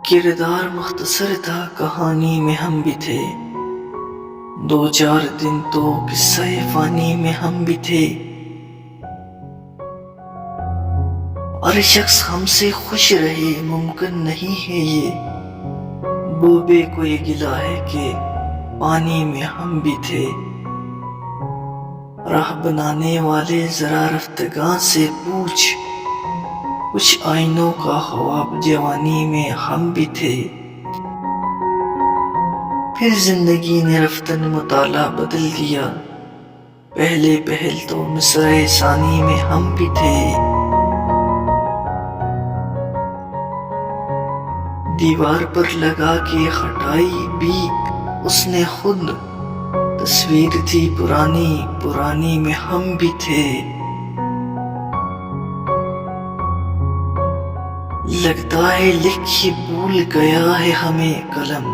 किरदार मुख्तसर था, कहानी में हम भी थे। 2-4 दिन तो किस्से फानी में हम भी थे। और शख्स हमसे खुश रहे मुमकिन नहीं है ये, बोबे को ये गिला है कि पानी में हम भी थे। राह बनाने वाले जरा रफ्तगां से पूछ, कुछ आईनों का ख्वाब जवानी में हम भी थे। फिर जिंदगी ने रफ्तन मुताला बदल दिया, पहले पहल तो मिसरे सानी में हम भी थे। दीवार पर लगा के हटाई भी उसने खुद, तस्वीर थी पुरानी पुरानी में हम भी थे। लगता है लिखी भूल गया है हमें कलम,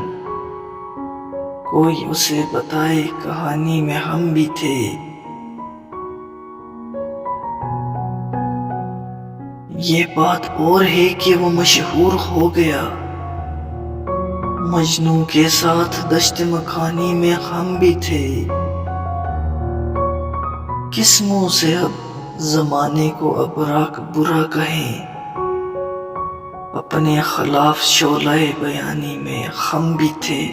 कोई उसे बताए कहानी में हम भी थे। ये बात और है कि वो मशहूर हो गया, मजनू के साथ दश्त मखानी में हम भी थे। किस मुंह से अब जमाने को अबराक बुरा कहें, अपने खिलाफ शोलाए बयानी में हम भी थे।